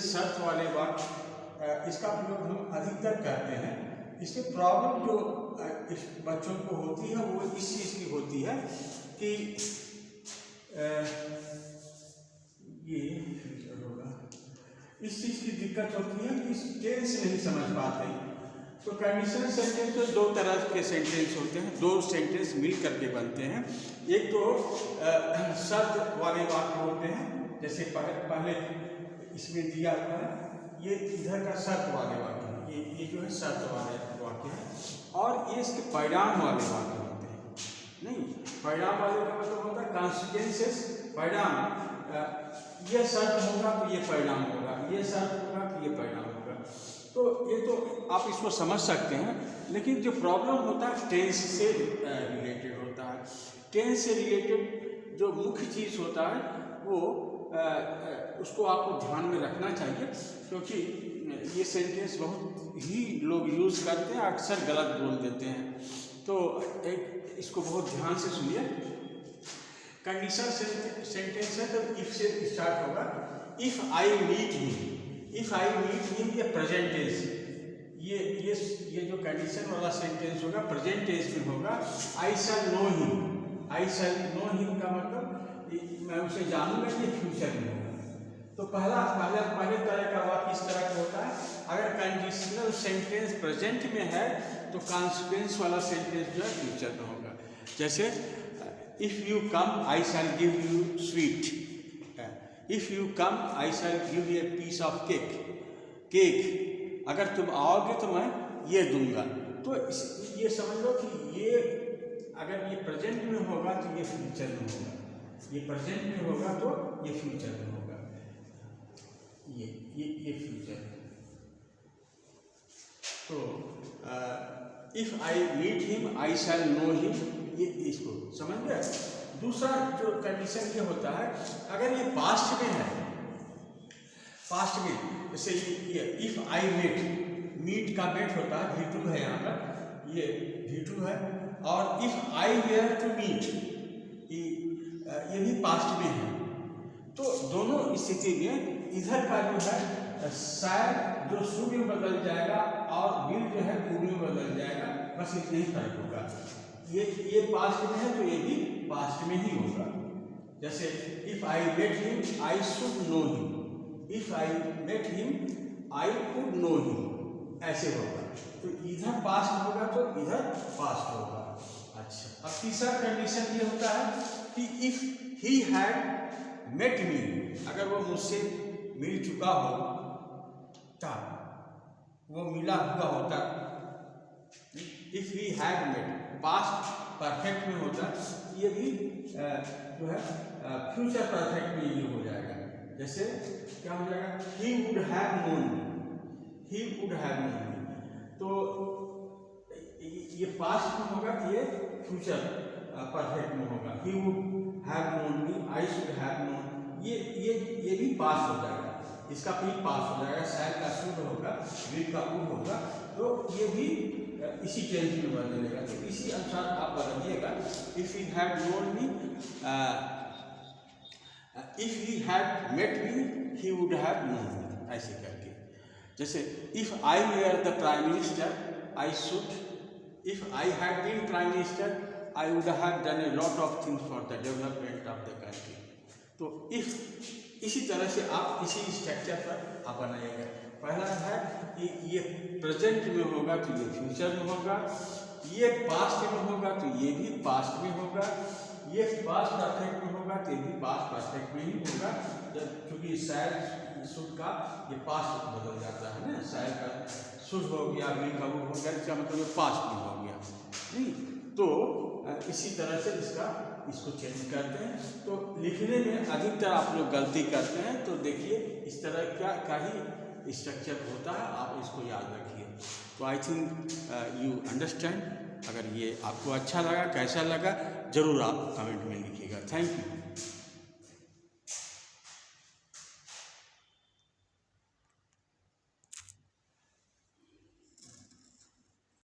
शर्त वाले वाक्य इसका प्रयोग हम अधिकतर करते हैं। इसमें प्रॉब्लम जो इस बच्चों को होती है वो इस चीज़ की होती है कि ये होगा, इस चीज़ की दिक्कत होती है कि इस टेंस नहीं समझ पाते। तो कंडीशनल सेंटेंस तो दो तरह के सेंटेंस होते हैं, दो सेंटेंस मिल करके बनते हैं। एक तो शर्त वाले वाक्य होते हैं, जैसे पहले इसमें दिया हुआ है, ये इधर का शर्त वाले वाक्य, ये जो है शर्त वाले वाक्य है, और ये इसके परिणाम वाले वाक्य होते हैं। नहीं, परिणाम वाले का मतलब होता है कॉन्सिक्वेंसेस, परिणाम। ये शर्त होगा तो ये परिणाम होगा, ये शर्त होगा तो ये परिणाम होगा। तो ये तो आप इसको समझ सकते हैं, लेकिन जो प्रॉब्लम होता है टेंस से रिलेटेड होता है। टेंस से रिलेटेड जो मुख्य चीज़ होता है वो उसको आपको ध्यान में रखना चाहिए, क्योंकि ये सेंटेंस बहुत ही लोग यूज़ करते हैं, अक्सर गलत बोल देते हैं। तो एक इसको बहुत ध्यान से सुनिए। कंडीशनल सेंटेंस है तो इफ से स्टार्ट होगा। If I meet him, if I meet him ये प्रेजेंट टेंस, ये जो कंडीशन वाला सेंटेंस होगा प्रेजेंट टेंस में होगा। आई shall know him, I shall know him का मतलब मैं उसे जानूंगा, ये फ्यूचर में होगा। तो पहले तरह का वाक्य इस तरह का होता है। अगर कंडीशनल सेंटेंस प्रेजेंट में है तो कॉन्सिक्वेंस वाला सेंटेंस जो है फ्यूचर में होगा। जैसे if you come I shall give you sweet, if you come I shall give you a piece of cake, cake अगर तुम आओगे तो मैं ये दूंगा। तो ये समझ लो कि ये अगर ये प्रेजेंट में होगा तो ये फ्यूचर में होगा, ये प्रेजेंट में होगा तो ये फ्यूचर में होगा, ये फ्यूचर है। तो if I meet him I shall know him, ये इसको समझ गए। दूसरा जो कंडीशन ये होता है, अगर ये पास्ट में है, पास्ट में जैसे ये इफ आई मेट, मीट का मेट होता है V2 है यहाँ पर, ये V2 है। और if I were to meet, ये भी पास्ट में है। तो दोनों स्थिति में इधर का जो है शायद जो शुड में बदल जाएगा और विल जो है कुड में बदल जाएगा, बस इतना ही फर्क होगा। ये पास्ट में है तो ये भी पास्ट में ही होगा। जैसे if I met him I should know him, if I met him I could know him, ऐसे होगा। तो इधर पास्ट होगा तो इधर पास्ट होगा। अच्छा, अब तीसरा कंडीशन ये होता है कि if he had met me, अगर वो मुझसे मिल चुका होता, वो मिला हुआ होता। If he had met past perfect में होता, ये भी जो है फ्यूचर परफेक्ट में ये हो जाएगा। जैसे क्या हो जाएगा, ही would have known, he would have known. तो ये पास्ट में होगा, ये फ्यूचर परफेक्ट में होगा। ही would have known me, I should have known, ये भी पास हो जाएगा, इसका भी पास हो जाएगा। शैल का शुड होगा, विल का वुड होगा, तो ये भी इसी टेंस में बदलेगा। तो इसी अनुसार आप बदलिएगा। If he had known me, if he had met me he would have known me, ऐसे करके। जैसे if I were the prime minister I should, if I had been prime minister I would have done a lot of things for the development of the country. तो if इसी तरह से आप इसी structure पर आप बनाइएगा। पहला है कि ये प्रेजेंट में होगा तो ये फ्यूचर में होगा, ये पास्ट में होगा तो ये भी पास्ट में होगा, ये पास्ट परफेक्ट में होगा तो ये भी पास्ट परफेक्ट में ही होगा। जब क्योंकि शायद शुड का ये पास्ट बदल जाता है ना, शायद का शुड हो गया, विल का वो हो गया, इसका मतलब पास्ट में हो गया नहीं। तो इसी तरह से इसको चेंज करते हैं। तो लिखने में अधिकतर आप लोग गलती करते हैं। तो देखिए इस तरह का ही स्ट्रक्चर होता है, आप इसको याद रखिए। तो आई थिंक यू अंडरस्टैंड। अगर ये आपको अच्छा लगा, कैसा लगा, ज़रूर आप कमेंट में लिखिएगा। Thank you.